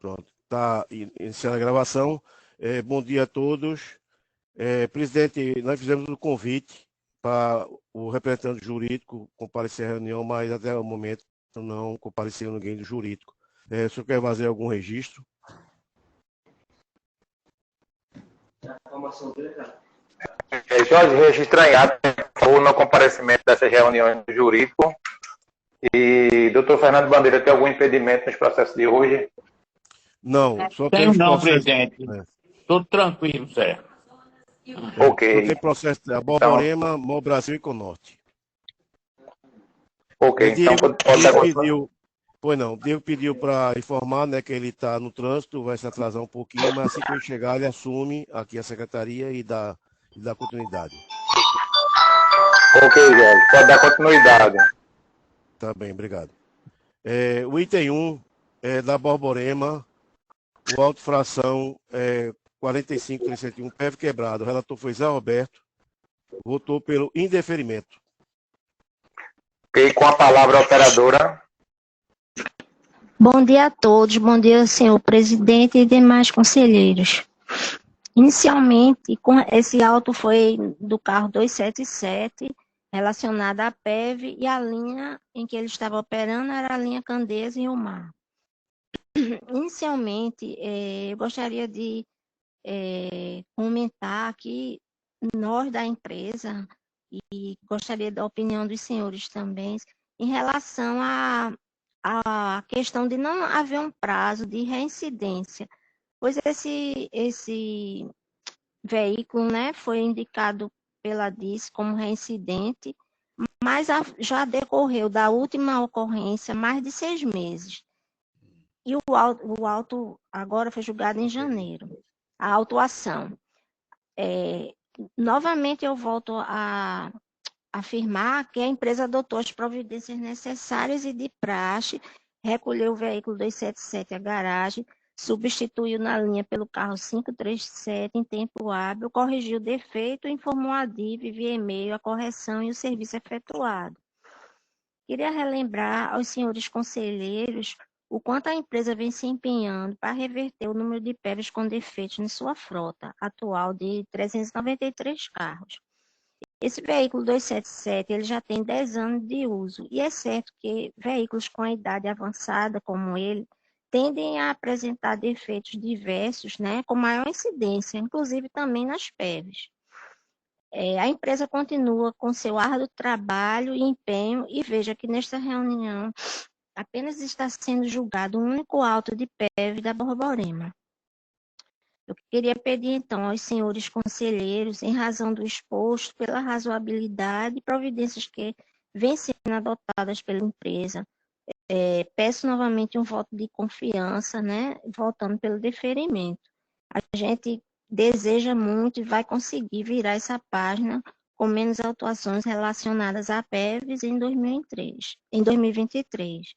Pronto, está iniciando a gravação. Bom dia a todos. Presidente, nós fizemos um convite para o representante jurídico comparecer à reunião, mas até o momento não compareceu ninguém do jurídico. O senhor quer fazer algum registro? Jorge, registro em ato por não comparecimento dessas reuniões do jurídico. E doutor Fernando Bandeira, tem algum impedimento nos processos de hoje? Não, só Tenho temos não, processo. presidente. Tudo tranquilo, Zé. Ok. Só tem processo da Borborema, Mol Brasil e Conorte. Ok, então pode dar pediu, pois não, Diego pediu para informar, né, que ele está no trânsito, vai se atrasar um pouquinho, mas assim que ele chegar, ele assume aqui a secretaria e dá continuidade. Ok, Jorge, pode dar continuidade. Tá bem, obrigado. O item 1 é da Borborema, o auto fração 45.301, PEV quebrado. O relator foi Zé Roberto, votou pelo indeferimento. Ok, com a palavra a operadora. Bom dia a todos, bom dia, senhor presidente e demais conselheiros. Inicialmente, esse auto foi do carro 277, relacionado à PEV, e a linha em que ele estava operando era a linha Candeias e Rio Mar. Inicialmente, eu gostaria de comentar que nós da empresa, e gostaria da opinião dos senhores também, em relação à questão de não haver um prazo de reincidência, pois esse veículo, né, foi indicado pela DIS como reincidente, mas já decorreu da última ocorrência mais de 6 meses. E o auto agora foi julgado em janeiro, a autuação. Novamente eu volto a afirmar que a empresa adotou as providências necessárias e de praxe, recolheu o veículo 277 à garagem, substituiu na linha pelo carro 537 em tempo hábil, corrigiu o defeito, informou a DIV via e-mail a correção e o serviço efetuado. Queria relembrar aos senhores conselheiros o quanto a empresa vem se empenhando para reverter o número de PEVs com defeitos em sua frota atual de 393 carros. Esse veículo 277 ele já tem 10 anos de uso, e é certo que veículos com a idade avançada, como ele, tendem a apresentar defeitos diversos, né, com maior incidência, inclusive também nas PEVs. A empresa continua com seu árduo trabalho e empenho, e veja que nesta reunião apenas está sendo julgado um único auto de PEV da Borborema. Eu queria pedir, então, aos senhores conselheiros, em razão do exposto, pela razoabilidade e providências que vêm sendo adotadas pela empresa, peço novamente um voto de confiança, né, votando pelo deferimento. A gente deseja muito e vai conseguir virar essa página com menos autuações relacionadas a PEVs em 2023.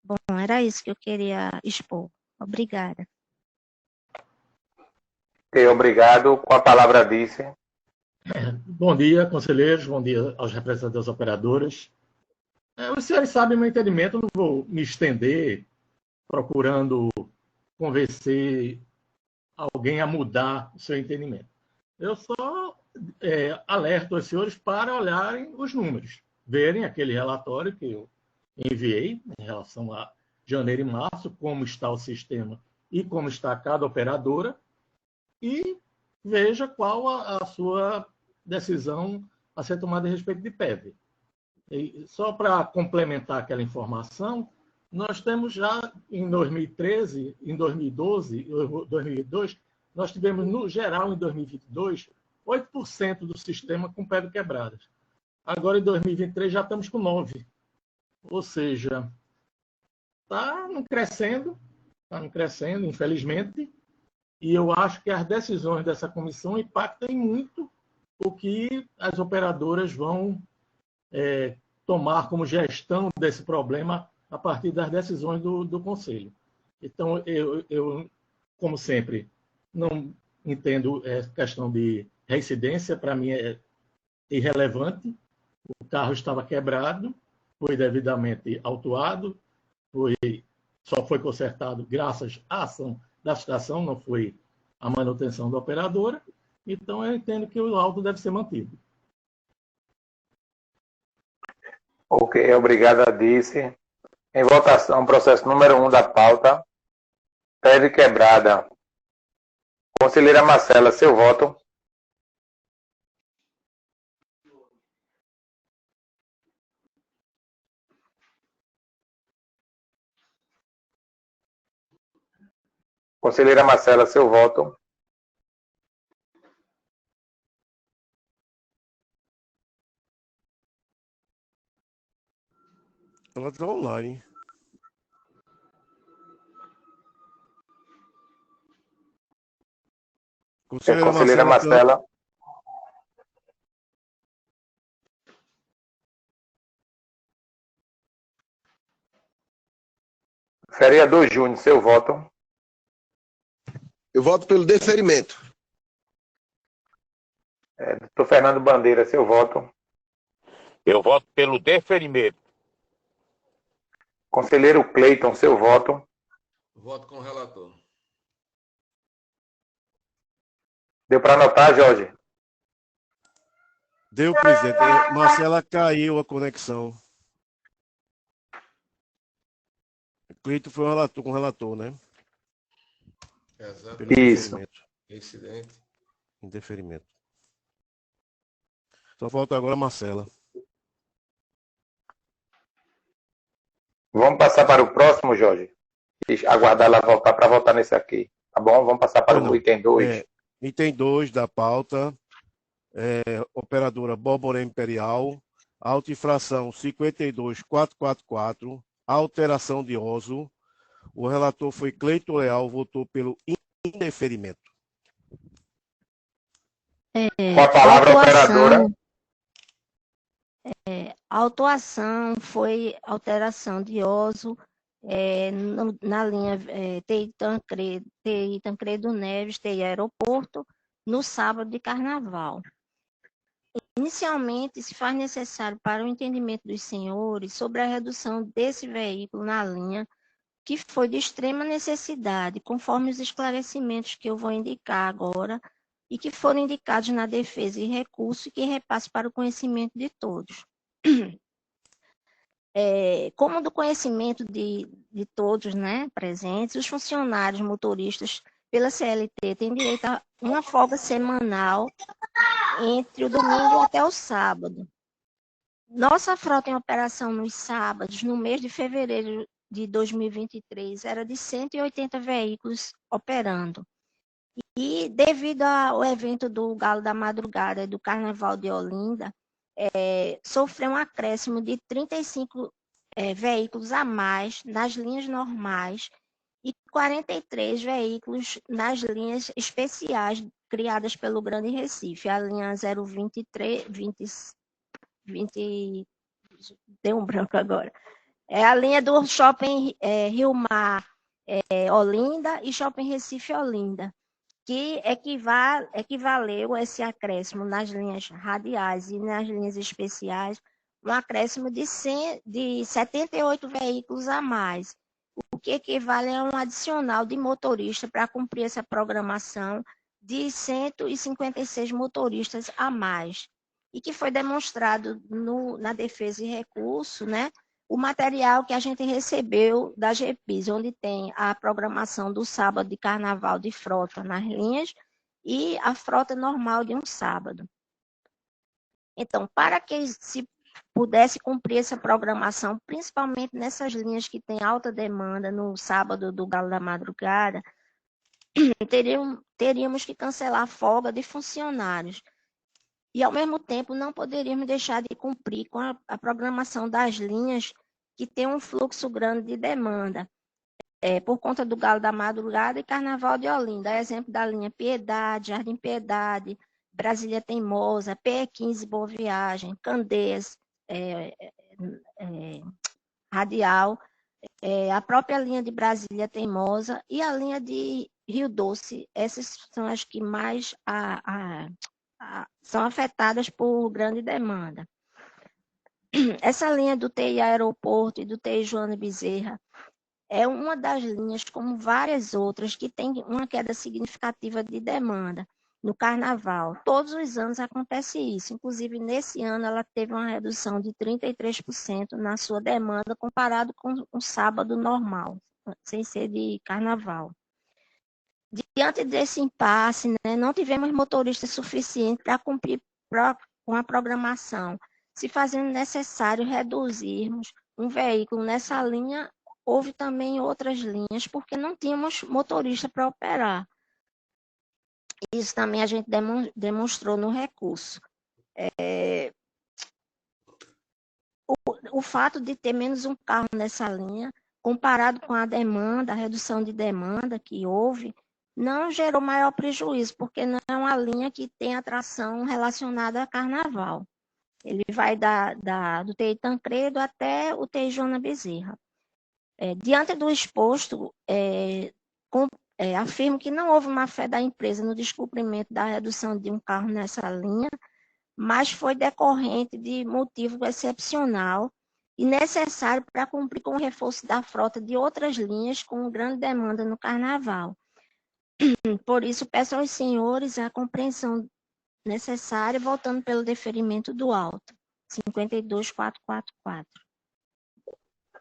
Bom, era isso que eu queria expor. Obrigada. Ok, obrigado. Com a palavra a vice. Bom dia, conselheiros. Bom dia aos representantes das operadoras. Os senhores sabem meu entendimento, não vou me estender procurando convencer alguém a mudar o seu entendimento. Eu só alerto os senhores para olharem os números, verem aquele relatório que eu enviei em relação a janeiro e março, como está o sistema e como está cada operadora, e veja qual a sua decisão a ser tomada a respeito de PEV. E só para complementar aquela informação, nós temos já em 2013, em 2012, 2002, nós tivemos, no geral, em 2022, 8% do sistema com PEV quebradas. Agora, em 2023, já estamos com 9%. Ou seja, está não crescendo, infelizmente, e eu acho que as decisões dessa comissão impactam muito o que as operadoras vão tomar como gestão desse problema a partir das decisões do Conselho. Então, eu, como sempre, não entendo questão de reincidência, para mim é irrelevante. O carro estava quebrado, foi devidamente autuado, foi só foi consertado graças à ação da estação, não foi a manutenção da operadora. Então, eu entendo que o laudo deve ser mantido. Ok, obrigado, Adice. Em votação, processo número 1 da pauta. Teve quebrada. Conselheira Marcela, seu voto. Conselheira Marcela, seu voto. Ela está online. Conselheira Marcela. Vereador Júnior, seu voto. Eu voto pelo deferimento. Doutor Fernando Bandeira, seu voto. Eu voto pelo deferimento. Conselheiro Cleiton, seu voto. Voto com o relator. Deu para anotar, Jorge? Deu, presidente. Marcela, caiu a conexão. Cleito foi o relator, com o relator, né? Exato. Pelo Isso. deferimento. Incidente. Indeferimento. Só falta agora a Marcela. Vamos passar para o próximo, Jorge. Aguardar ela voltar para votar nesse aqui. Tá bom? Vamos passar para o item 2. Item 2 da pauta. Operadora Borborema Imperial. Autoinfração 52444. Alteração de OSO. O relator foi Cleiton Leal, votou pelo indeferimento. Com a palavra, operadora. A autuação foi alteração de OSO na linha TI Tancredo Neves, TI Aeroporto, no sábado de carnaval. Inicialmente, se faz necessário para o entendimento dos senhores sobre a redução desse veículo na linha, que foi de extrema necessidade, conforme os esclarecimentos que eu vou indicar agora, e que foram indicados na defesa e recurso, e que repasso para o conhecimento de todos. Como do conhecimento de todos, né, presentes, os funcionários motoristas pela CLT têm direito a uma folga semanal entre o domingo até o sábado. Nossa frota em operação nos sábados, no mês de fevereiro de 2023, era de 180 veículos operando. E devido ao evento do Galo da Madrugada e do Carnaval de Olinda, sofreu um acréscimo de 35 veículos a mais nas linhas normais e 43 veículos nas linhas especiais criadas pelo Grande Recife, a linha 023, 20, deu um branco agora. É a linha do Shopping Rio Mar Olinda e Shopping Recife Olinda, que equivaleu esse acréscimo nas linhas radiais e nas linhas especiais, um acréscimo de 78 veículos a mais, o que equivale a um adicional de motorista para cumprir essa programação de 156 motoristas a mais, e que foi demonstrado na defesa e recurso, né, o material que a gente recebeu da GPIS, onde tem a programação do sábado de carnaval de frota nas linhas e a frota normal de um sábado. Então, para que se pudesse cumprir essa programação, principalmente nessas linhas que tem alta demanda no sábado do Galo da Madrugada, teríamos que cancelar a folga de funcionários. E, ao mesmo tempo, não poderíamos deixar de cumprir com a programação das linhas que tem um fluxo grande de demanda, por conta do Galo da Madrugada e Carnaval de Olinda. Exemplo da linha Piedade, Jardim Piedade, Brasília Teimosa, PE15 Boa Viagem, Candeias, Radial, a própria linha de Brasília Teimosa e a linha de Rio Doce. Essas são as que mais são afetadas por grande demanda. Essa linha do TI Aeroporto e do TI Joana Bezerra é uma das linhas, como várias outras, que tem uma queda significativa de demanda no carnaval. Todos os anos acontece isso. Inclusive, nesse ano, ela teve uma redução de 33% na sua demanda, comparado com um sábado normal, sem ser de carnaval. Diante desse impasse, né, não tivemos motoristas suficientes para cumprir com a programação, se fazendo necessário reduzirmos um veículo nessa linha. Houve também outras linhas, porque não tínhamos motorista para operar. Isso também a gente demonstrou no recurso. O fato de ter menos um carro nessa linha, comparado com a demanda, a redução de demanda que houve, não gerou maior prejuízo, porque não é uma linha que tem atração relacionada a carnaval. Ele vai do TI Tancredo até o TI Joana Bezerra. Diante do exposto, afirmo que não houve má fé da empresa no descumprimento da redução de um carro nessa linha, mas foi decorrente de motivo excepcional e necessário para cumprir com o reforço da frota de outras linhas com grande demanda no carnaval. Por isso, peço aos senhores a compreensão necessária, voltando pelo deferimento do auto, 52444.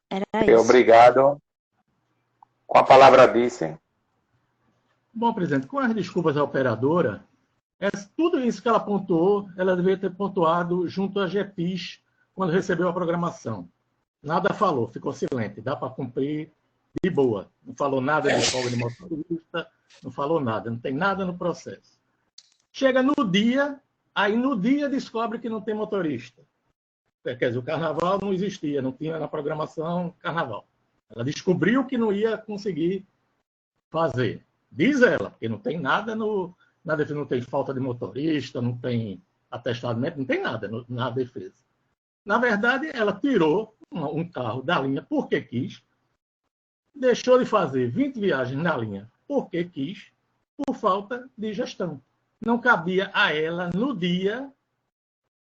Era isso. Obrigado. Com a palavra, Dice. Bom, presidente, com as desculpas à operadora, tudo isso que ela pontuou, ela deveria ter pontuado junto à GEPIS quando recebeu a programação. Nada falou, ficou silente, dá para cumprir de boa. Não falou nada de folga de motorista, não falou nada, não tem nada no processo. Chega no dia, aí no dia descobre que não tem motorista. Quer dizer, o carnaval não existia, não tinha na programação carnaval. Ela descobriu que não ia conseguir fazer. Diz ela, porque não tem nada na defesa, não tem falta de motorista, não tem atestado médico, não tem nada na defesa. Na verdade, ela tirou um carro da linha porque quis, deixou de fazer 20 viagens na linha porque quis, por falta de gestão. Não cabia a ela, no dia,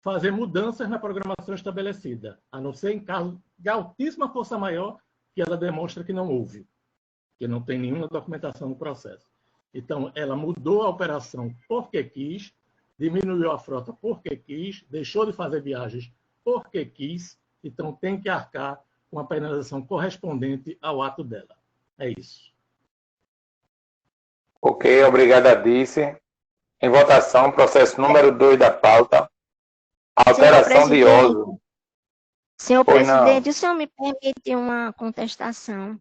fazer mudanças na programação estabelecida, a não ser em caso de altíssima força maior, que ela demonstra que não houve, que não tem nenhuma documentação no processo. Então, ela mudou a operação porque quis, diminuiu a frota porque quis, deixou de fazer viagens porque quis, então tem que arcar com a penalização correspondente ao ato dela. É isso. Ok, obrigada, Dice. Em votação, processo número 2 da pauta. Alteração de uso. Senhor presidente, o senhor me permite uma contestação?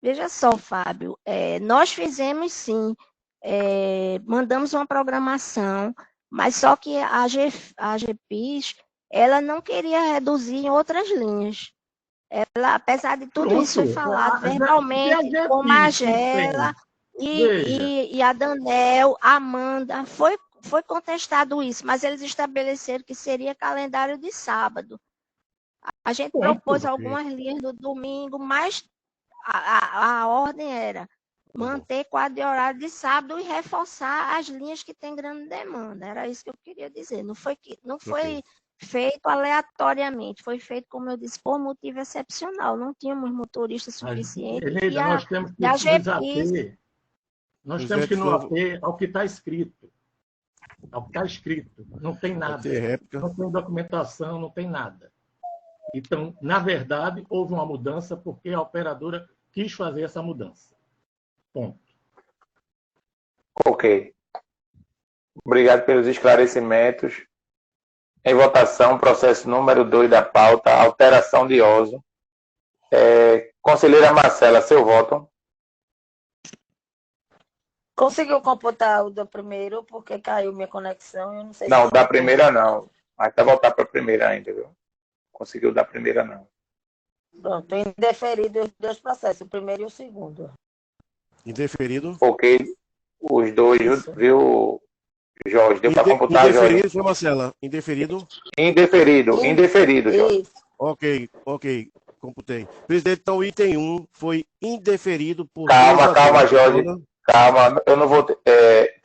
Veja só, Fábio, nós fizemos sim, mandamos uma programação, mas só que a GPIS, ela não queria reduzir em outras linhas. Ela, apesar de tudo isso foi falado verbalmente, com Magela e a Danel, a Amanda, foi contestado isso, mas eles estabeleceram que seria calendário de sábado. A gente propôs algumas linhas no domingo, mas a ordem era manter quadro de horário de sábado e reforçar as linhas que têm grande demanda. Era isso que eu queria dizer. Não foi feito aleatoriamente, foi feito, como eu disse, por motivo excepcional. Não tínhamos motoristas suficientes. Nós temos que nos ater ao que está escrito. Ao que está escrito. Não tem nada. Não tem documentação, não tem nada. Então, na verdade, houve uma mudança porque a operadora quis fazer essa mudança. Ponto. Ok. Obrigado pelos esclarecimentos. Em votação, processo número 2 da pauta, alteração de uso. Conselheira Marcela, seu voto. Conseguiu computar o do primeiro, porque caiu minha conexão. Eu não sei não, da primeira não. Mas tá voltar para a primeira ainda, viu? Conseguiu da primeira não. Pronto, indeferido os dois processos, o primeiro e o segundo. Indeferido. Ok. Os dois, isso. Viu, Jorge? Deu para computar, indeferido, Jorge? Marcela? Indeferido? Indeferido, Jorge. Isso. Ok. Computei. Presidente, então o item 1 foi indeferido por... Calma, Jorge. Calma, eu não vou...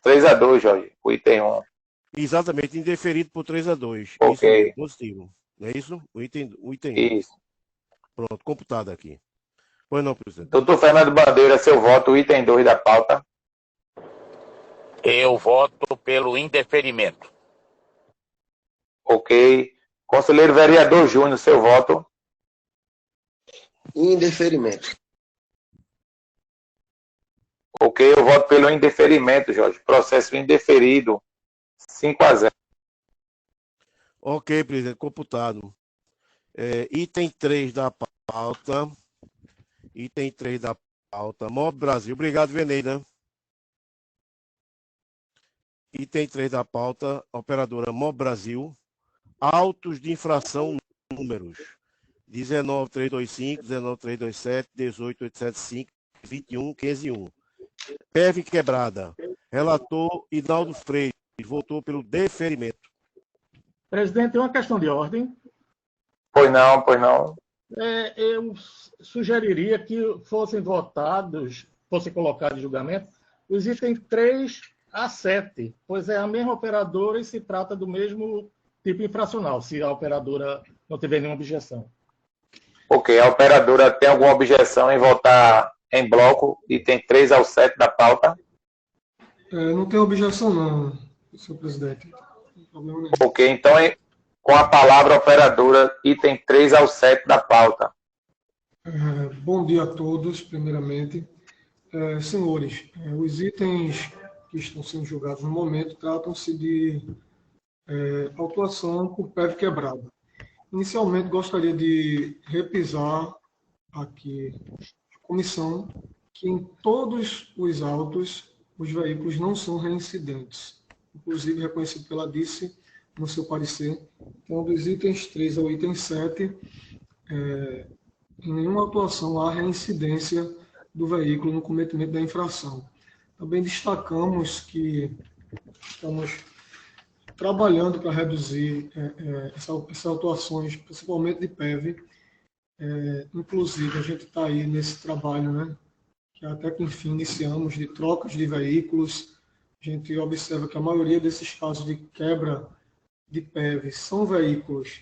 3-2, Jorge, o item 1. Exatamente, indeferido por 3-2. Ok. Isso, positivo. Não é isso? O item 1. Isso. Pronto, computado aqui. Pois não, presidente. Doutor Fernando Bandeira, seu voto, item 2 da pauta. Eu voto pelo indeferimento. Ok. Conselheiro vereador Júnior, seu voto. Indeferimento. Ok, eu voto pelo indeferimento, Jorge. Processo indeferido. 5-0. Ok, presidente, computado. Item 3 da pauta. Item 3 da pauta. MOB Brasil. Obrigado, Veneida. Item 3 da pauta. Operadora MOB Brasil. Autos de infração números 19325, 19327, 18875, 21501. PEV quebrada. Relator Hinaldo Freire votou pelo deferimento. Presidente, tem uma questão de ordem. Pois não, pois não. Eu sugeriria que fossem votados, fossem colocados em julgamento, os itens 3 a 7, pois é a mesma operadora e se trata do mesmo tipo infracional, se a operadora não tiver nenhuma objeção. Ok, a operadora tem alguma objeção em votar em bloco, item 3 ao 7 da pauta? Não tem objeção não, senhor presidente. Não tem problema nenhum. Ok, então com a palavra operadora, item 3 ao 7 da pauta. Bom dia a todos, primeiramente. Senhores, os itens que estão sendo julgados no momento tratam-se de autuação com PEV quebrada. Inicialmente, gostaria de repisar aqui a comissão que em todos os autos os veículos não são reincidentes, inclusive reconhecido pela DICE no seu parecer. Então, dos itens 3 ao item 7, em nenhuma autuação há reincidência do veículo no cometimento da infração. Também destacamos que estamos trabalhando para reduzir essas autuações, principalmente de PEV. Inclusive, a gente está aí nesse trabalho, né, que até que enfim iniciamos, de trocas de veículos. A gente observa que a maioria desses casos de quebra de PEV são veículos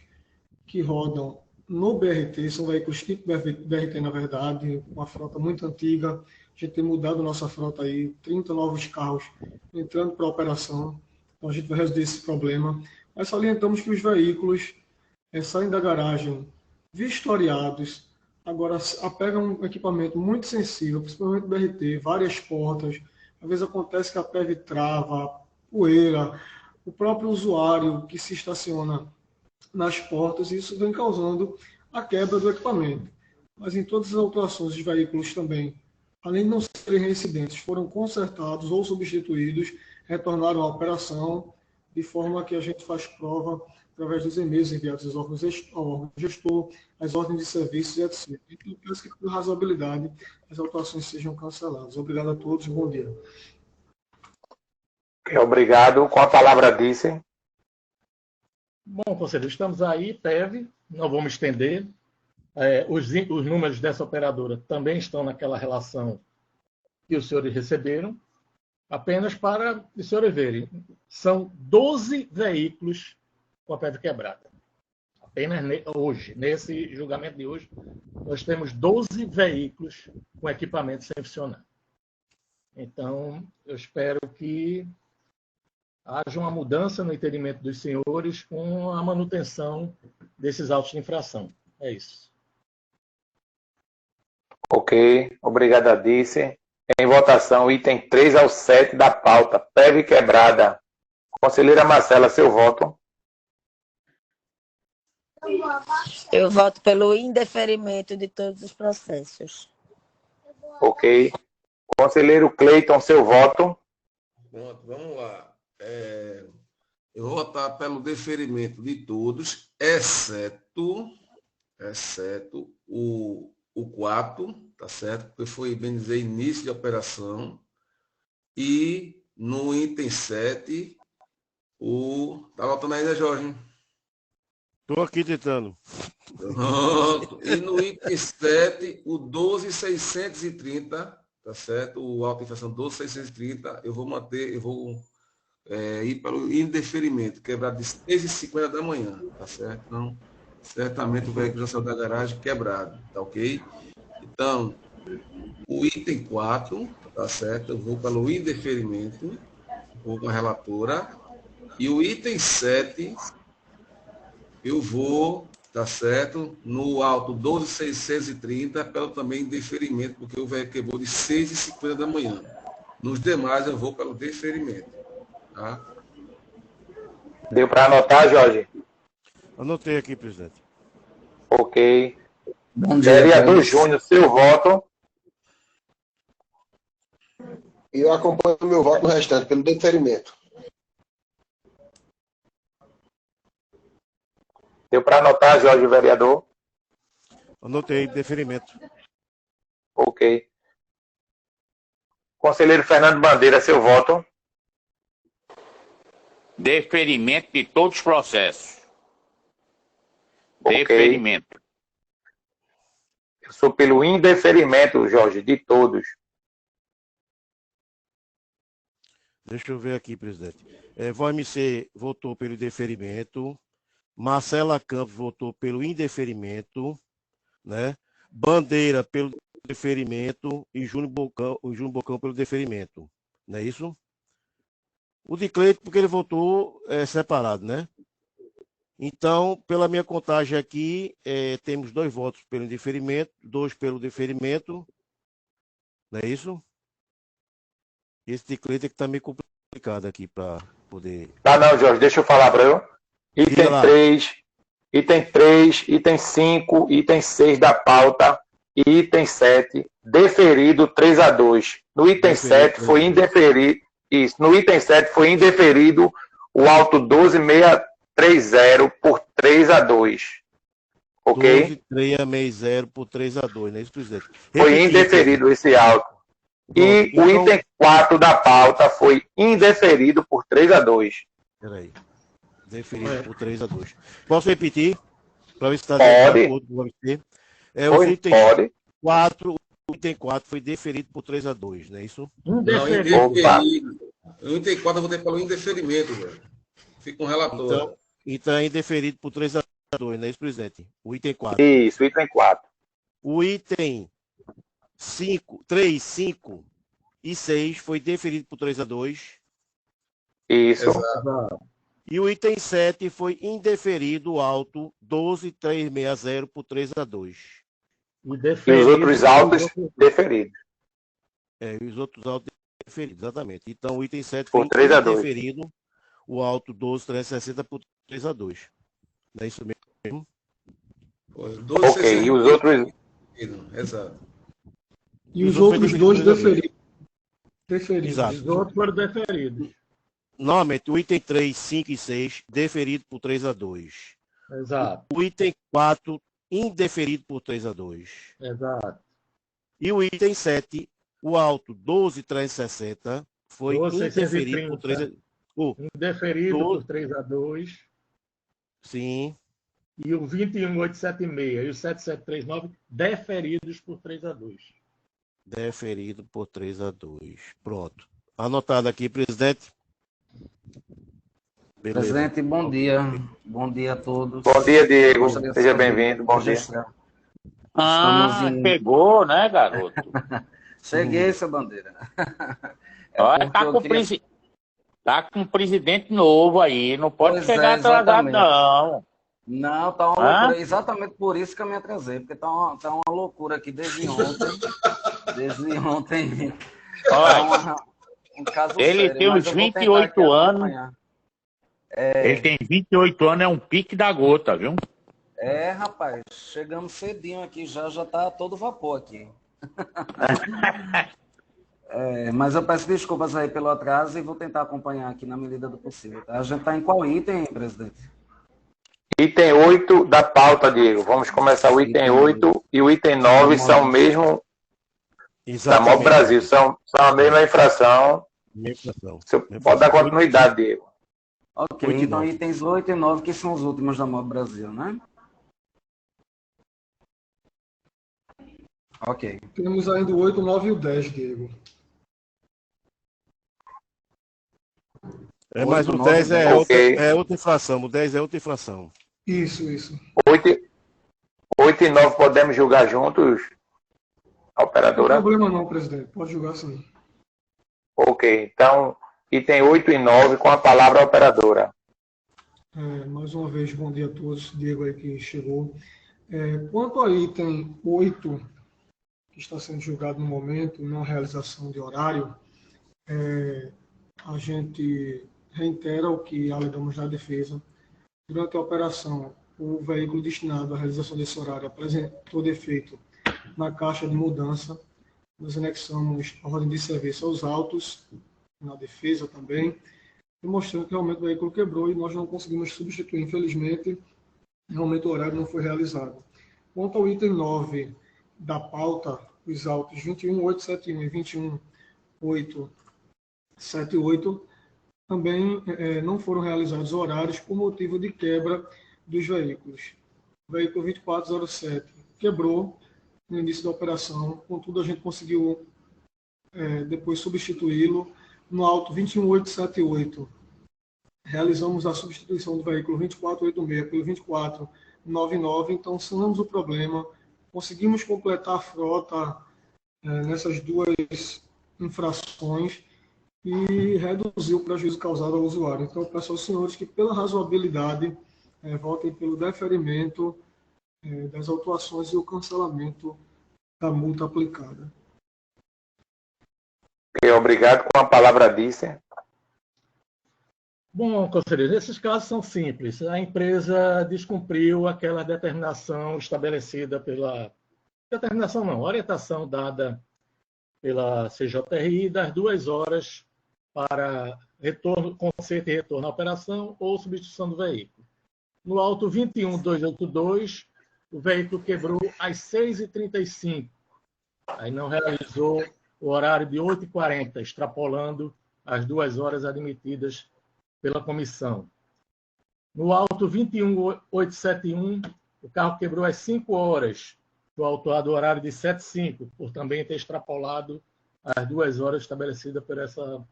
que rodam no BRT, são veículos tipo BRT, na verdade, uma frota muito antiga. A gente tem mudado nossa frota aí, 30 novos carros entrando para a operação. Então a gente vai resolver esse problema. Mas salientamos que os veículos saem da garagem vistoriados, agora apegam um equipamento muito sensível, principalmente o BRT, várias portas. Às vezes acontece que a PEV trava, poeira, o próprio usuário que se estaciona nas portas, e isso vem causando a quebra do equipamento. Mas em todas as autuações, os veículos também, além de não serem reincidentes, foram consertados ou substituídos, retornaram à operação, de forma que a gente faz prova através dos e-mails enviados aos órgãos gestor, as ordens de serviços, etc. Então, eu penso que, por razoabilidade, as autuações sejam canceladas. Obrigado a todos e bom dia. Obrigado. Com a palavra, Dice. Bom, conselheiro, estamos aí, PEV, não vamos estender. Os números dessa operadora também estão naquela relação que os senhores receberam. Apenas para os senhores verem, são 12 veículos com a PEV quebrada. Apenas hoje, nesse julgamento de hoje, nós temos 12 veículos com equipamento sem funcionar. Então, eu espero que haja uma mudança no entendimento dos senhores com a manutenção desses autos de infração. É isso. Ok, obrigado, Dice. Em votação, item 3 ao 7 da pauta, PEV quebrada. Conselheira Marcela, seu voto. Eu voto pelo indeferimento de todos os processos. Ok. Conselheiro Cleiton, seu voto. Pronto, vamos lá. Eu vou votar pelo deferimento de todos, exceto o 4, tá certo? Porque foi, bem dizer, início de operação. E no item 7, tá voltando aí, né, Jorge? Estou aqui tentando. Pronto. E no item 7, o 12.630, tá certo? O auto de infração 12.630, eu vou ir para o indeferimento, quebrado de 6h50 da manhã, tá certo? Então, certamente o veículo já saiu da garagem quebrado, tá ok? Então, o item 4, tá certo? Eu vou pelo indeferimento, vou com a relatora. E o item 7, eu vou, tá certo? No auto 12.630, pelo também indeferimento, porque o veículo quebrou de 6h50 da manhã. Nos demais, eu vou pelo deferimento. Tá? Deu para anotar, Jorge? Anotei aqui, presidente. Ok. Bom dia, Vereador Júnior, seu voto. Eu acompanho o meu voto no restante, pelo deferimento. Deu para anotar, Jorge, vereador? Anotei, deferimento. Ok. Conselheiro Fernando Bandeira, seu voto. Deferimento de todos os processos. Ok. Deferimento. Eu sou pelo indeferimento, Jorge, de todos. Deixa eu ver aqui, presidente. Voz MC votou pelo deferimento. Marcela Campos votou pelo indeferimento, né? Bandeira pelo deferimento e Júnior Bocão pelo deferimento. Não é isso? O de Cleito, porque ele votou separado, né? Então, pela minha contagem aqui, temos 2 votos pelo indeferimento, 2 pelo deferimento. Não é isso? Esse de Cleito é que está meio complicado aqui para poder... Tá não, Jorge, deixa eu falar para eu. Item 3, item 5, item 6 da pauta e item 7, deferido 3-2. No item 7 foi indeferido, isso, no item 7 foi indeferido o auto 12.630 por 3-2. Ok? 12.660 por 3-2, não é isso, presidente? Foi indeferido esse auto. E o item 4 da pauta foi indeferido por 3-2. Peraí. Deferido por 3-2. Posso repetir? Para ver se está Pode. O item 4 foi deferido por 3-2, não é isso? Indeferido. O item 4 eu votei pelo indeferimento, velho. Fica com o relator. Então é indeferido por 3-2, não é isso, presidente? O item 4. Isso, item 4. O item 3, 5 e 6 foi deferido por 3-2. Isso. Exato. E o item 7 foi indeferido auto 12.360 por 3-2. E os outros autos deferidos. E os outros autos deferidos, exatamente. Então o item 7 foi indeferido o auto 12.360 por 3-2. Não é isso mesmo? Ok, e os outros... Exato. E os outros 2 deferidos. Exato. Os outros foram deferidos. Normalmente, o item 3, 5 e 6, deferido por 3-2. Exato. O item 4, indeferido por 3-2. Exato. E o item 7, o auto 12.360, foi indeferido por 3-2. Indeferido por 3-2. Sim. E o 21.876 e o 7.739 deferidos por 3-2. Deferido por 3-2. Pronto. Anotado aqui, presidente. Beleza. Presidente, bom dia. Bom dia a todos. Bom dia, Diego. Seja bem-vindo. Bom dia. Chegou, né, garoto? Cheguei, seu Bandeira. Olha, tá com um presidente novo aí. Não pode chegar atrasado, não. Não, tá uma loucura. Exatamente por isso que eu me atrasei, porque tá uma loucura aqui desde ontem. Desde ontem. Olha, um caso ele sério, tem uns 28 anos. Ele tem 28 anos, é um pique da gota, viu? Rapaz, chegamos cedinho aqui, já tá todo vapor aqui. Mas eu peço desculpas aí pelo atraso e vou tentar acompanhar aqui na medida do possível. Tá? A gente tá em qual item, presidente? Item 8 da pauta, Diego. Vamos começar o item 8 e o item 9 são o mesmo da Mob Brasil, são a mesma infração. Você pode dar continuidade, Diego. Ok, então itens 8 e 9 que são os últimos da Mob Brasil, né? Ok. Temos ainda o 8, 9 e o 10, Diego. Mas o 10 é outra infração. O 10 é outra infração. Isso. 8 e 9 podemos julgar juntos, A operadora? Não tem problema não, presidente. Pode julgar sim. Ok, então, item 8 e 9, com a palavra a operadora. Mais uma vez, bom dia a todos. Diego aí que chegou. Quanto ao item 8, que está sendo julgado no momento, não realização de horário, a gente reitera o que alegamos na defesa. Durante a operação, o veículo destinado à realização desse horário apresentou defeito na caixa de mudança. Nós anexamos a ordem de serviço aos autos, na defesa também, demonstrando que realmente o veículo quebrou e nós não conseguimos substituir. Infelizmente, realmente o horário não foi realizado. Quanto ao item 9 da pauta, os autos 21.871 e 21.878 também não foram realizados horários por motivo de quebra dos veículos. O veículo 2407 quebrou no início da operação, contudo a gente conseguiu depois substituí-lo. No auto 21.878, realizamos a substituição do veículo 2486 pelo 2499, então sanamos o problema, conseguimos completar a frota nessas duas infrações e reduzir o prejuízo causado ao usuário. Então, eu peço aos senhores que, pela razoabilidade, votem pelo deferimento das autuações e o cancelamento da multa aplicada. Obrigado. Com a palavra, Disse. Bom, conselheiro, esses casos são simples. A empresa descumpriu aquela determinação estabelecida pela... Determinação não, orientação dada pela CJRI das 2 horas para retorno, conserto e retorno à operação ou substituição do veículo. No auto 21.282, o veículo quebrou às 6h35. Aí não realizou o horário de 8h40, extrapolando as 2 horas admitidas pela comissão. No auto 21.871, o carro quebrou às 5 horas, do autuado horário de 7h05, por também ter extrapolado as 2 horas estabelecidas por essa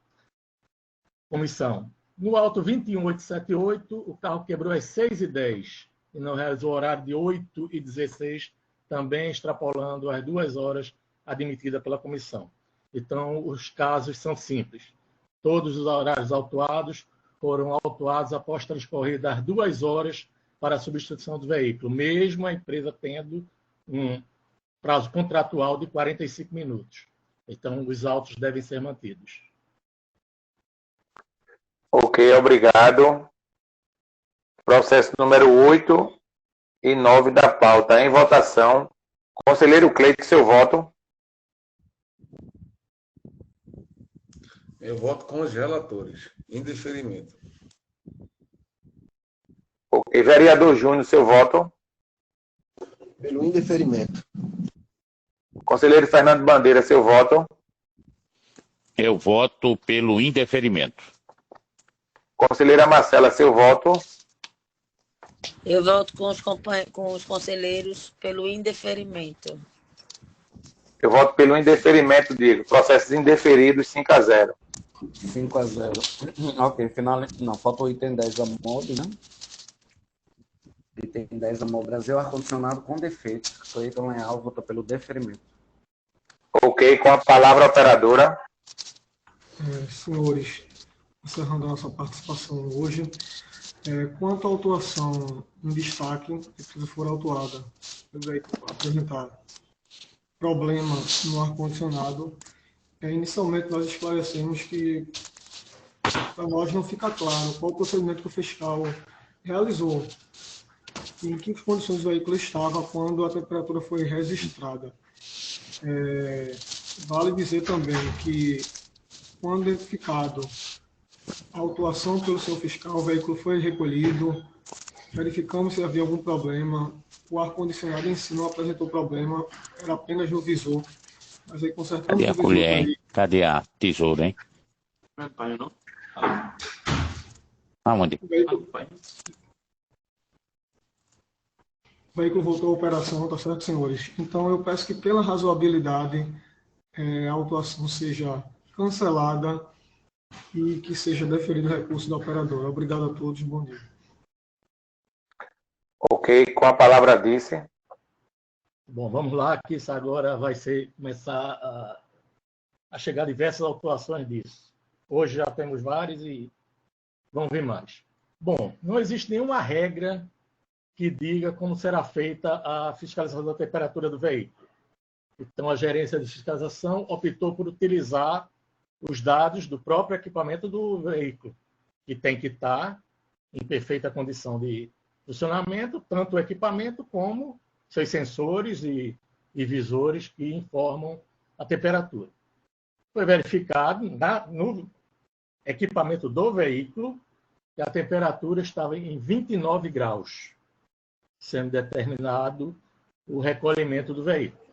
comissão. No auto 21.878, o carro quebrou às 6h10 e não realizou o horário de 8h16, também extrapolando as 2 horas admitidas pela comissão. Então, os casos são simples. Todos os horários autuados foram autuados após transcorridas as 2 horas para a substituição do veículo, mesmo a empresa tendo um prazo contratual de 45 minutos. Então, os autos devem ser mantidos. Ok, obrigado. Processo número 8 e 9 da pauta. Em votação. Conselheiro Cleito, seu voto. Eu voto com os relatores. Indeferimento. Ok. Vereador Júnior, seu voto. Pelo indeferimento. Conselheiro Fernando Bandeira, seu voto. Eu voto pelo indeferimento. Conselheira Marcela, seu voto. Eu voto com os conselheiros pelo indeferimento. Eu voto pelo indeferimento, Diego. Processos indeferidos, 5-0. 5-0. Ok, final. Não, falta o item 10 da MOB, né? Item 10 da MOB Brasil, ar-condicionado com defeito. Cleiton Leal vota pelo deferimento. Ok, com a palavra a operadora. Senhores, encerrando a nossa participação hoje, quanto à autuação em destaque, se for autuada, apresentar problema no ar-condicionado, inicialmente nós esclarecemos que para nós não fica claro qual o procedimento que o fiscal realizou e em que condições o veículo estava quando a temperatura foi registrada. Vale dizer também que, quando identificado a autuação pelo seu fiscal, o veículo foi recolhido, verificamos se havia algum problema, o ar-condicionado em si não apresentou problema, era apenas no visor, mas aí consertamos Cadê a o visor colher, hein? aí. Cadê a tesoura, hein? Aonde? O veículo voltou à operação, tá certo, senhores? Então, eu peço que, pela razoabilidade, a autuação seja cancelada e que seja deferido o recurso da operadora. Obrigado a todos, bom dia. Ok, com a palavra Disse. Bom, vamos lá, que isso agora vai começar a chegar diversas autuações disso. Hoje já temos vários e vão vir mais. Bom, não existe nenhuma regra que diga como será feita a fiscalização da temperatura do veículo. Então, a gerência de fiscalização optou por utilizar os dados do próprio equipamento do veículo, que tem que estar em perfeita condição de funcionamento, tanto o equipamento como seus sensores e visores que informam a temperatura. Foi verificado no equipamento do veículo que a temperatura estava em 29 graus, sendo determinado o recolhimento do veículo.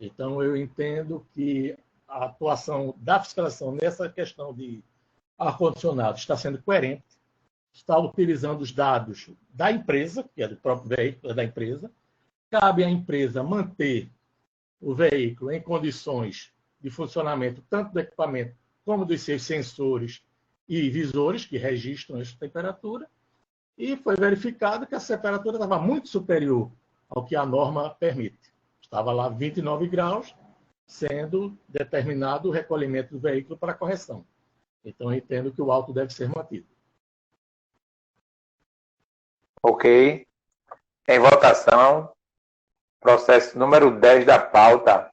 Então, eu entendo que a atuação da fiscalização nessa questão de ar-condicionado está sendo coerente, está utilizando os dados da empresa, que é do próprio veículo, é da empresa. Cabe à empresa manter o veículo em condições de funcionamento tanto do equipamento como dos seus sensores e visores que registram essa temperatura. E foi verificado que a temperatura estava muito superior ao que a norma permite. Estava lá 29 graus, sendo determinado o recolhimento do veículo para correção. Então, eu entendo que o auto deve ser mantido. Ok. Em votação, processo número 10 da pauta,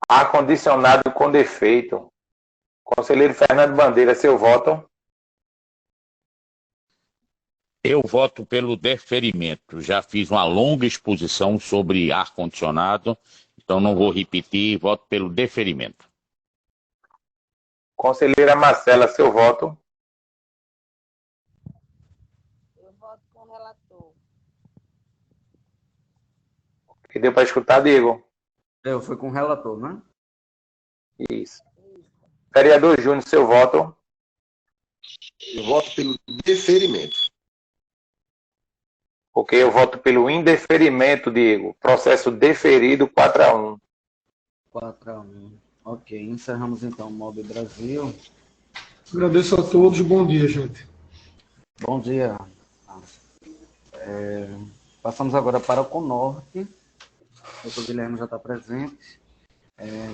ar-condicionado com defeito. Conselheiro Fernando Bandeira, seu voto? Eu voto pelo deferimento. Já fiz uma longa exposição sobre ar-condicionado, então não vou repetir, voto pelo deferimento. Conselheira Marcela, seu voto? Eu voto com o relator. Que deu para escutar, Diego? Eu fui com o relator, né? Isso. Vereador Júnior, seu voto? Eu voto pelo deferimento. Ok, eu voto pelo indeferimento, Diego. Processo deferido 4-1. 4-1. Ok, encerramos então o Mob Brasil. Agradeço a todos, bom dia, gente. Bom dia. Passamos agora para o Conorte. O doutor Guilherme já está presente.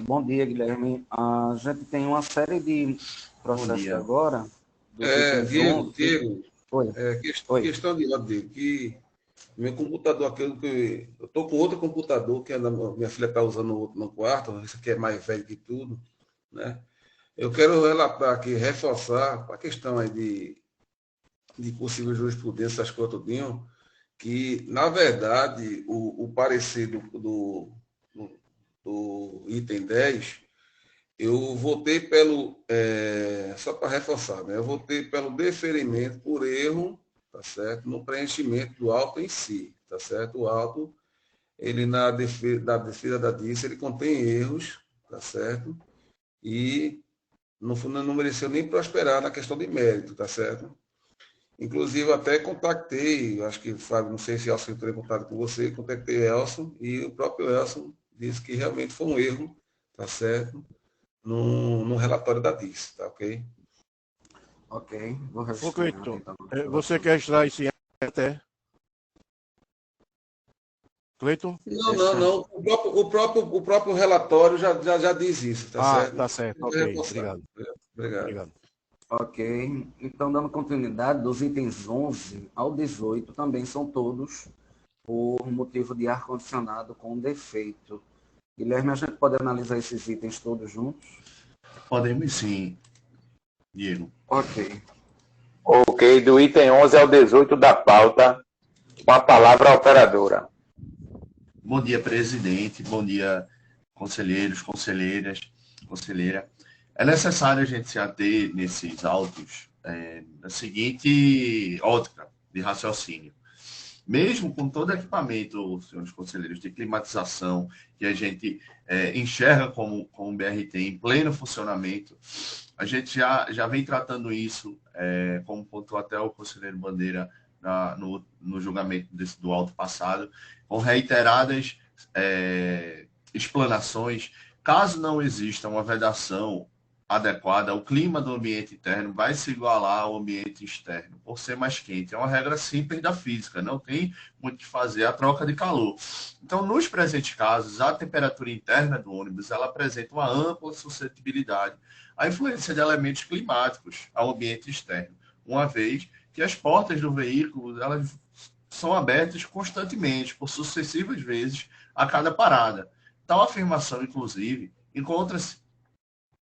Bom dia, Guilherme. A gente tem uma série de processos agora. Diego. Oi. Questão de ordem, que meu computador, aquele que eu estou com outro computador que minha filha está usando no quarto, esse aqui é mais velho que tudo, né? Eu quero relatar aqui, reforçar a questão aí de possível jurisprudência, essas coisas tudinho, que, na verdade, o parecer do item 10, eu votei pelo, só para reforçar, né? Eu votei pelo deferimento por erro, tá certo? No preenchimento do auto em si, tá certo? O auto, ele na defesa da DIS, ele contém erros, tá certo? E não mereceu nem prosperar na questão de mérito, tá certo? Inclusive, até contactei, acho que, Fábio, não sei se Elson entrou em contato com você, contactei Elson, e o próprio Elson disse que realmente foi um erro, tá certo? No relatório da DIS, tá ok? Ok, vou registrar. Ô, Cleiton, você quer registrar isso em até? Cleiton? Não. O próprio relatório já diz isso, tá certo? Tá certo, ok. Obrigado. Ok, então dando continuidade, dos itens 11 ao 18 também são todos por motivo de ar-condicionado com defeito. Guilherme, a gente pode analisar esses itens todos juntos? Podemos sim, Diego. Ok. Ok, do item 11 ao 18 da pauta, com a palavra a operadora. Bom dia, presidente. Bom dia, conselheiros, conselheiras, conselheira. É necessário a gente se ater nesses autos na seguinte ótica de raciocínio. Mesmo com todo equipamento, senhores conselheiros, de climatização, que a gente enxerga como BRT em pleno funcionamento, a gente já vem tratando isso, como pontuou até o conselheiro Bandeira no julgamento do auto passado, com reiteradas explanações. Caso não exista uma vedação adequada, o clima do ambiente interno vai se igualar ao ambiente externo, por ser mais quente. É uma regra simples da física, não tem muito o que fazer a troca de calor. Então, nos presentes casos, a temperatura interna do ônibus ela apresenta uma ampla suscetibilidade à influência de elementos climáticos ao ambiente externo, uma vez que as portas do veículo elas são abertas constantemente, por sucessivas vezes, a cada parada. Tal afirmação, inclusive, encontra-se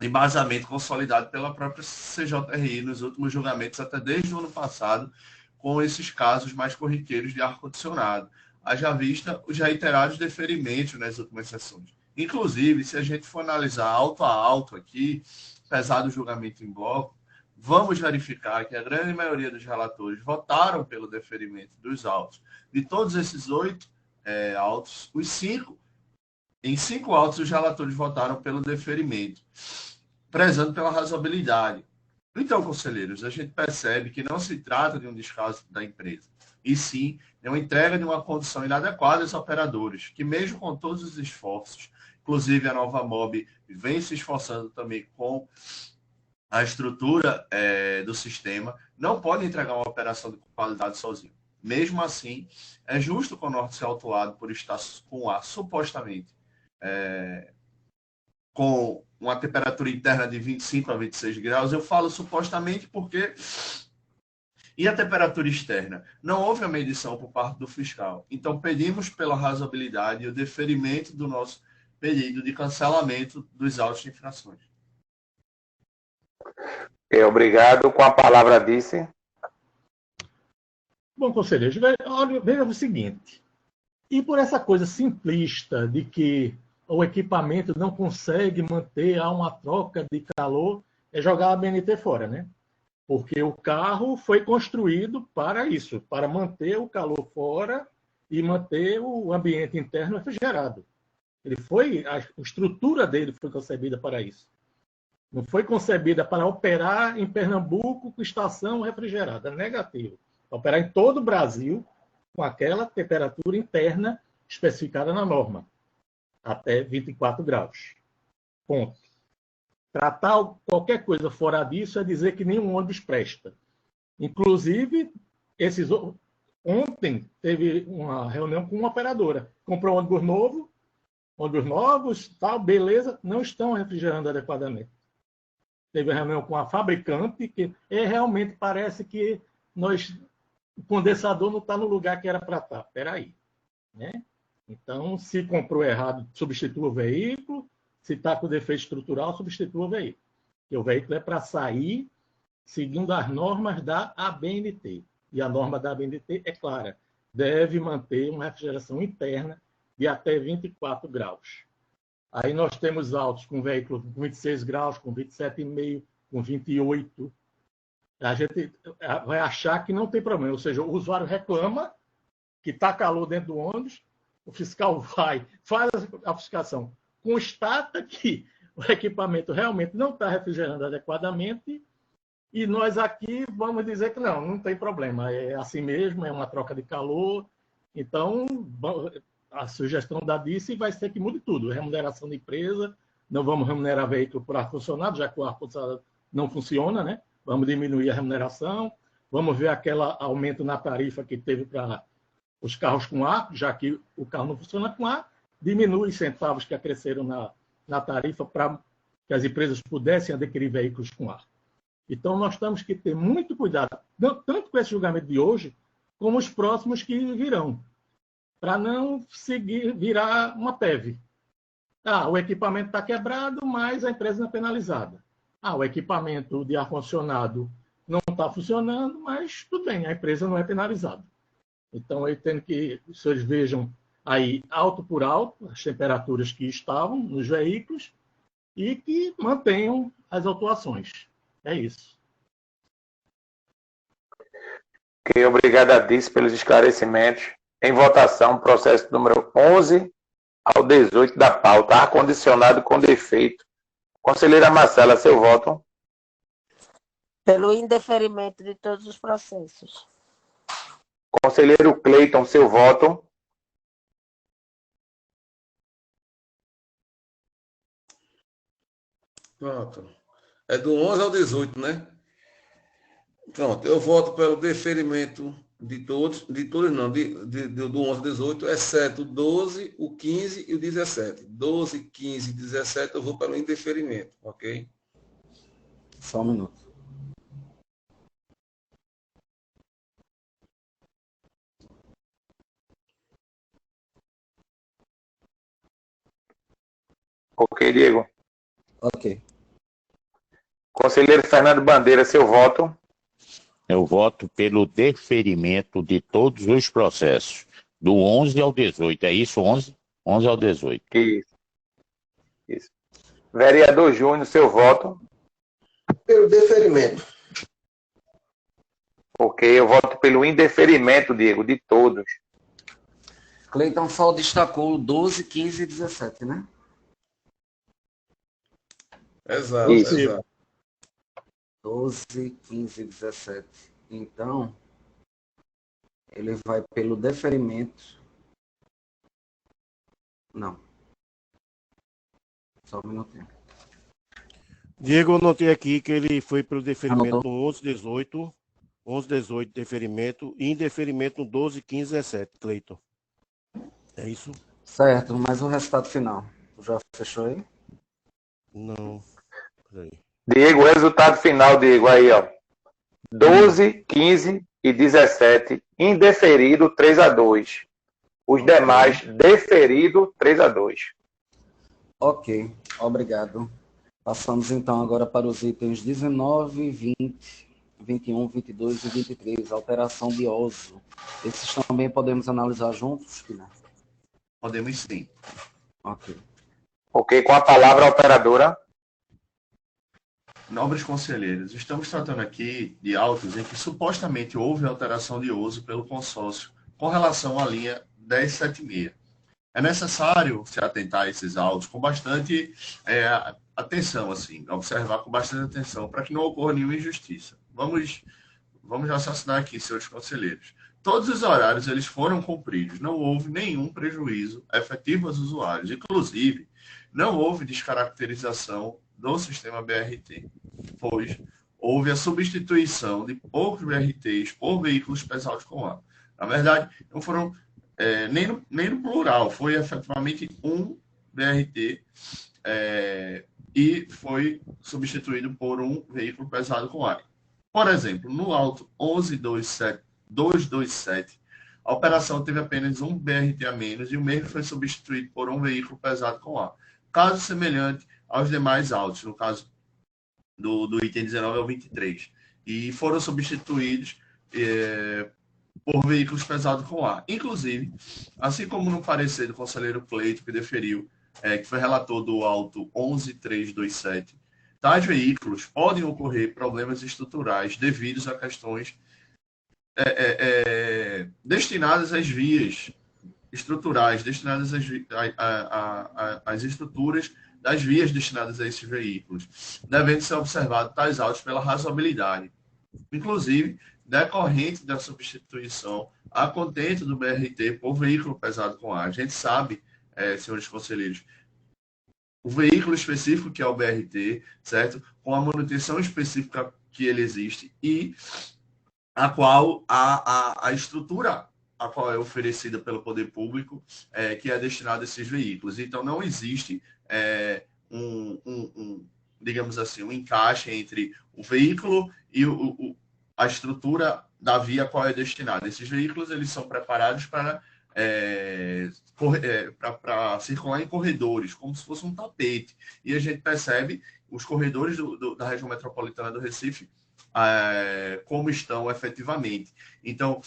embasamento consolidado pela própria CJRI nos últimos julgamentos, até desde o ano passado, com esses casos mais corriqueiros de ar-condicionado. Haja vista os reiterados deferimentos nas últimas sessões. Inclusive, se a gente for analisar alto a alto aqui, apesar do julgamento em bloco, vamos verificar que a grande maioria dos relatores votaram pelo deferimento dos autos. De todos esses 8 autos, em 5 autos, os relatores votaram pelo deferimento, prezando pela razoabilidade. Então, conselheiros, a gente percebe que não se trata de um descaso da empresa, e sim de uma entrega de uma condição inadequada aos operadores, que mesmo com todos os esforços, inclusive a Nova Mob vem se esforçando também com a estrutura do sistema, não pode entregar uma operação de qualidade sozinho. Mesmo assim, é justo que o Norte seja autuado por estar com ar supostamente com uma temperatura interna de 25 a 26 graus. Eu falo supostamente porque... E a temperatura externa? Não houve a medição por parte do fiscal. Então, pedimos pela razoabilidade e o deferimento do nosso pedido de cancelamento dos autos de infrações. Obrigado. Com a palavra, disse. Bom, conselheiros, veja o seguinte. E por essa coisa simplista de que o equipamento não consegue manter uma troca de calor, é jogar a BNT fora, né? Porque o carro foi construído para isso, para manter o calor fora e manter o ambiente interno refrigerado. A estrutura dele foi concebida para isso. Não foi concebida para operar em Pernambuco com estação refrigerada, negativo. Operar em todo o Brasil com aquela temperatura interna especificada na norma, até 24 graus. Ponto. Tratar qualquer coisa fora disso é dizer que nenhum ônibus presta. Inclusive, ontem teve uma reunião com uma operadora. Comprou um ônibus novos, tal, beleza, não estão refrigerando adequadamente. Teve uma reunião com a fabricante, que realmente parece que o condensador não está no lugar que era para estar. Espera aí. Né? Então, se comprou errado, substitua o veículo. Se está com defeito estrutural, substitua o veículo. Porque o veículo é para sair seguindo as normas da ABNT. E a norma da ABNT é clara. Deve manter uma refrigeração interna de até 24 graus. Aí nós temos autos com veículo com 26 graus, com 27,5, com 28. A gente vai achar que não tem problema. Ou seja, o usuário reclama que está calor dentro do ônibus, o fiscal faz a fiscalização, constata que o equipamento realmente não está refrigerando adequadamente e nós aqui vamos dizer que não tem problema. É assim mesmo, é uma troca de calor. Então, a sugestão da DICE vai ser que mude tudo. Remuneração da empresa, não vamos remunerar veículo por ar-condicionado, já que o ar-condicionado não funciona, né? Vamos diminuir a remuneração, vamos ver aquele aumento na tarifa que teve para os carros com ar, já que o carro não funciona com ar, diminui os centavos que acresceram na tarifa para que as empresas pudessem adquirir veículos com ar. Então, nós temos que ter muito cuidado, tanto com esse julgamento de hoje, como os próximos que virão, para não virar uma PEV. O equipamento está quebrado, mas a empresa não é penalizada. O equipamento de ar-condicionado não está funcionando, mas tudo bem, a empresa não é penalizada. Então, eu tenho que os senhores vejam aí, alto por alto, as temperaturas que estavam nos veículos e que mantenham as autuações. É isso. Ok, obrigado a Dice pelos esclarecimentos. Em votação, processo número 11 ao 18 da pauta, ar-condicionado com defeito. Conselheira Marcela, seu voto. Pelo indeferimento de todos os processos. Conselheiro Cleiton, seu voto. Pronto. É do 11 ao 18, né? Pronto, eu voto pelo deferimento de todos não, do 11 ao 18, exceto o 12, o 15 e o 17. 12, 15 e 17 eu vou pelo indeferimento, ok? Só um minuto. Ok, Diego. Ok. Conselheiro Fernando Bandeira, seu voto. Eu voto pelo deferimento de todos os processos, do 11 ao 18. É isso, 11? 11 ao 18. Isso. Vereador Júnior, seu voto. Pelo deferimento. Ok, eu voto pelo indeferimento, Diego, de todos. Cleiton só destacou 12, 15 e 17, né? Exato, Isso. exato. 12, 15 e 17. Então, ele vai pelo deferimento. Não. Só um minutinho. Diego, eu notei aqui que ele foi pelo deferimento Anotou? no 11, 18, 11, 18, deferimento, e indeferimento no 12, 15 e 17, Cleiton. É isso? Certo, mas o resultado final. Tu já fechou aí? Não. Peraí. Diego, o resultado final, Diego, aí, ó. 12, 15 e 17, indeferido 3-2. Os demais, deferido 3-2. Ok, obrigado. Passamos então agora para os itens 19, 20, 21, 22 e 23, alteração de OSO. Esses também podemos analisar juntos, Guilherme? Podemos sim. Ok. Ok, com a palavra a operadora. Nobres conselheiros, estamos tratando aqui de autos em que supostamente houve alteração de uso pelo consórcio com relação à linha 1076. É necessário se atentar a esses autos com bastante atenção, assim, observar com bastante atenção, para que não ocorra nenhuma injustiça. Vamos raciocinar aqui, senhores conselheiros. Todos os horários eles foram cumpridos, não houve nenhum prejuízo efetivo aos usuários. Inclusive, não houve descaracterização do sistema BRT, pois houve a substituição de poucos BRTs por veículos pesados com ar. Na verdade, não foram nem no plural, foi efetivamente um BRT e foi substituído por um veículo pesado com ar. Por exemplo, no auto 11.227, a operação teve apenas um BRT a menos e o mesmo foi substituído por um veículo pesado com ar. Caso semelhante aos demais autos, no caso do item 19 ao 23, e foram substituídos por veículos pesados com ar. Inclusive, assim como no parecer do conselheiro Cleito, que deferiu, que foi relator do auto 11.327, tais veículos podem ocorrer problemas estruturais devidos a questões destinadas às vias estruturais, destinadas às estruturas das vias destinadas a esses veículos, devendo ser observados tais autos pela razoabilidade, inclusive decorrente da substituição a contento do BRT por veículo pesado com ar. A gente sabe, senhores conselheiros, o veículo específico que é o BRT, certo? Com a manutenção específica que ele existe e a qual a estrutura a qual é oferecida pelo poder público, que é destinada a esses veículos. Então, não existe digamos assim, um encaixe entre o veículo e a estrutura da via a qual é destinada. Esses veículos eles são preparados para circular em corredores, como se fosse um tapete. E a gente percebe os corredores da região metropolitana do Recife como estão efetivamente. Então,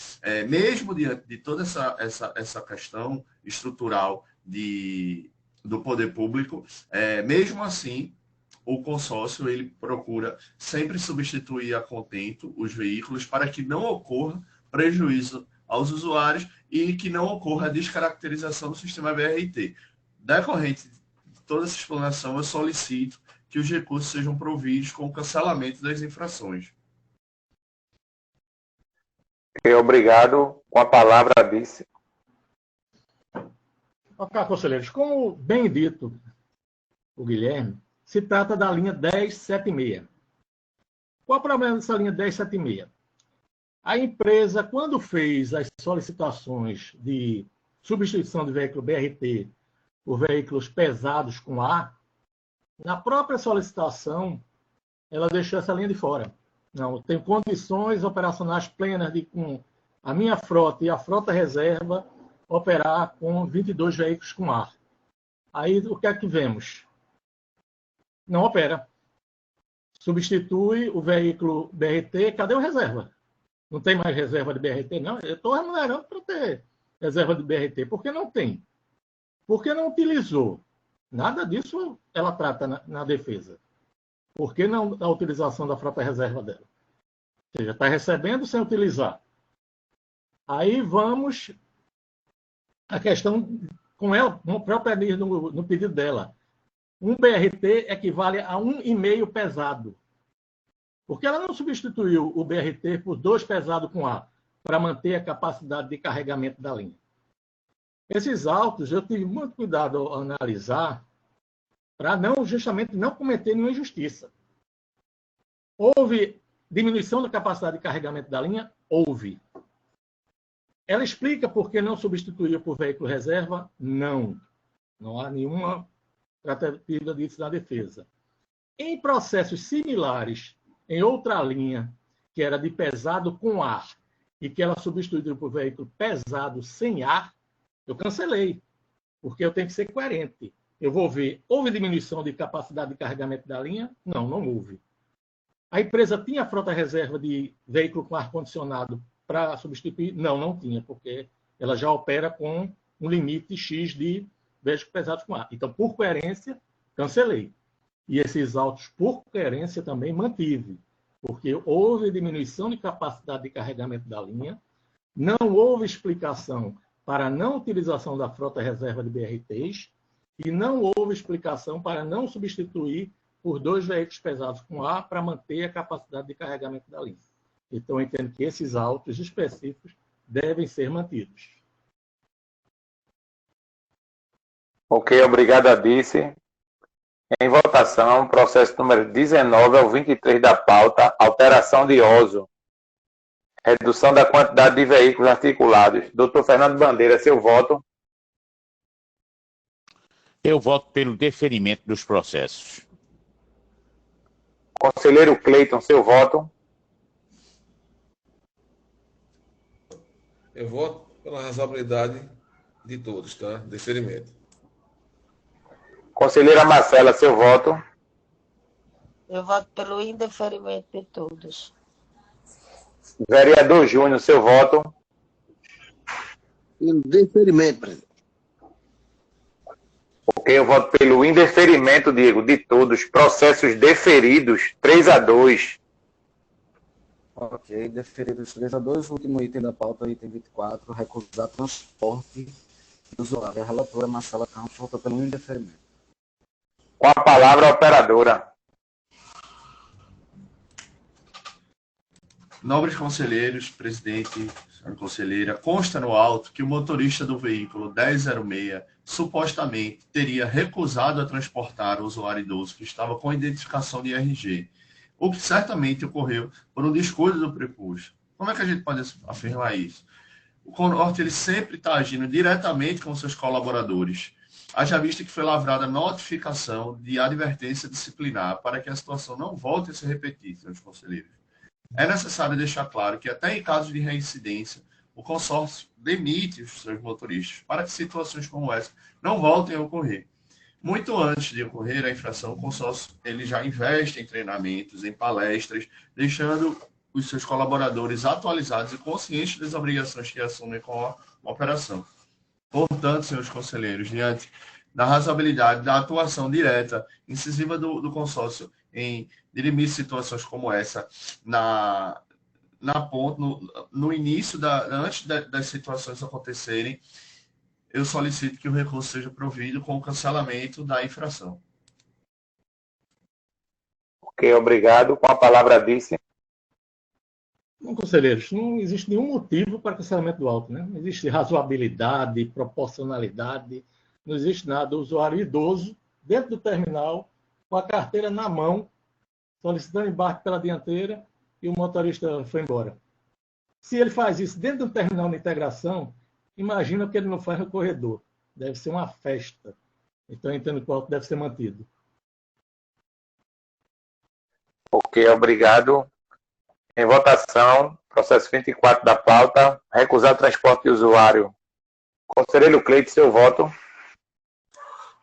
mesmo diante de toda essa questão estrutural do poder público, mesmo assim, o consórcio ele procura sempre substituir a contento os veículos para que não ocorra prejuízo aos usuários e que não ocorra a descaracterização do sistema BRT. Decorrente de toda essa explanação, eu solicito que os recursos sejam providos com o cancelamento das infrações. Obrigado. Com a palavra, a vice. Ok, conselheiros, como bem dito o Guilherme, se trata da linha 1076. Qual o problema dessa linha 1076? A empresa, quando fez as solicitações de substituição de veículo BRT por veículos pesados com ar, na própria solicitação, ela deixou essa linha de fora. Não, tem condições operacionais plenas de, com a minha frota e a frota reserva, operar com 22 veículos com ar. Aí, o que é que vemos? Não opera. Substitui o veículo BRT, cadê o reserva? Não tem mais reserva de BRT? Não, eu estou remunerando para ter reserva de BRT. Por que não tem? Por que não utilizou? Nada disso ela trata na defesa. Por que não a utilização da frota reserva dela? Ou seja, está recebendo sem utilizar. Aí vamos a questão com ela, no próprio no pedido dela. Um BRT equivale a 1,5 pesado. Porque ela não substituiu o BRT por 2 pesado com ar, para manter a capacidade de carregamento da linha. Esses autos eu tive muito cuidado ao analisar, para justamente não cometer nenhuma injustiça. Houve diminuição da capacidade de carregamento da linha? Houve. Ela explica por que não substituiu por veículo reserva? Não. Não há nenhuma tratativa disso na defesa. Em processos similares, em outra linha, que era de pesado com ar, e que ela substituiu por veículo pesado sem ar, eu cancelei, porque eu tenho que ser coerente. Eu vou ver, houve diminuição de capacidade de carregamento da linha? Não, não houve. A empresa tinha frota reserva de veículo com ar-condicionado para substituir? Não, não tinha, porque ela já opera com um limite X de veículos pesados com ar. Então, por coerência, cancelei. E esses autos, por coerência, também mantive, porque houve diminuição de capacidade de carregamento da linha, não houve explicação para a não utilização da frota reserva de BRTs e não houve explicação para não substituir por 2 veículos pesados com ar para manter a capacidade de carregamento da linha. Então, eu entendo que esses autos específicos devem ser mantidos. Ok, obrigado, Adice. Em votação, processo número 19 ao 23 da pauta, alteração de OSO. Redução da quantidade de veículos articulados. Doutor Fernando Bandeira, seu voto. Eu voto pelo deferimento dos processos. Conselheiro Cleiton, seu voto. Eu voto pela razoabilidade de todos, tá? Deferimento. Conselheira Marcela, seu voto. Eu voto pelo indeferimento de todos. Vereador Júnior, seu voto. Indeferimento, presidente. Ok, eu voto pelo indeferimento, Diego, de todos. Processos deferidos, 3-2. Ok, deferidos 3-2. Último item da pauta, item 24, recusar transporte do usuário. A relatora Marcela Campos votou pelo indeferimento. Com a palavra, a operadora. Nobres conselheiros, presidente, senhora conselheira, consta no auto que o motorista do veículo 1006 supostamente teria recusado a transportar o usuário idoso que estava com identificação de RG, o que certamente ocorreu por um descuido do preposto. Como é que a gente pode afirmar isso? O Conorte ele sempre está agindo diretamente com seus colaboradores. Haja vista que foi lavrada notificação de advertência disciplinar para que a situação não volte a se repetir, senhores conselheiros. É necessário deixar claro que até em casos de reincidência, o consórcio demite os seus motoristas para que situações como essa não voltem a ocorrer. Muito antes de ocorrer a infração, o consórcio ele já investe em treinamentos, em palestras, deixando os seus colaboradores atualizados e conscientes das obrigações que assumem com a operação. Portanto, senhores conselheiros, diante da razoabilidade da atuação direta, incisiva do consórcio em dirimir situações como essa no início, antes das situações acontecerem, eu solicito que o recurso seja provido com o cancelamento da infração. Ok, obrigado. Com a palavra, Dice. Bom, conselheiros, não existe nenhum motivo para cancelamento do auto, né? Não existe razoabilidade, proporcionalidade, não existe nada. O usuário idoso, dentro do terminal, com a carteira na mão, solicitando embarque pela dianteira e o motorista foi embora. Se ele faz isso dentro do terminal de integração, imagina o que ele não faz no corredor. Deve ser uma festa. Então, eu entendo que o auto deve ser mantido. Ok, obrigado. Em votação, processo 24 da pauta, recusar transporte de usuário. Conselheiro Cleide, seu voto.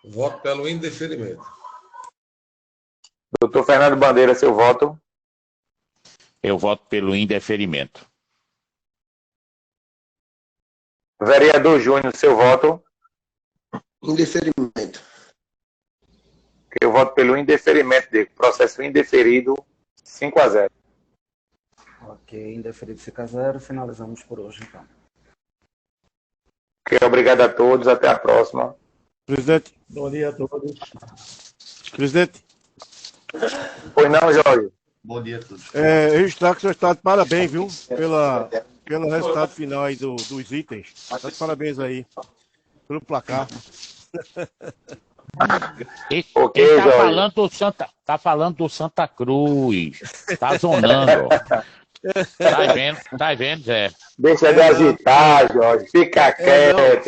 Voto pelo indeferimento. Doutor Fernando Bandeira, seu voto. Eu voto pelo indeferimento. Vereador Júnior, seu voto. Indeferimento. Eu voto pelo indeferimento dele. Processo indeferido, 5-0. Ok, indeferido 5-0. Finalizamos por hoje, então. Ok, obrigado a todos. Até a próxima. Presidente. Bom dia a todos. Presidente. Pois não, Jorge. Bom dia a todos. Registrar que o senhor está de parabéns, viu? Pelo resultado final aí dos itens. Está de parabéns aí. Pelo placar. Ok, Ele tá Jorge. falando do Santa Cruz. Tá zonando. Tá vendo, Zé? Deixa de agitar, Jorge. Fica quieto.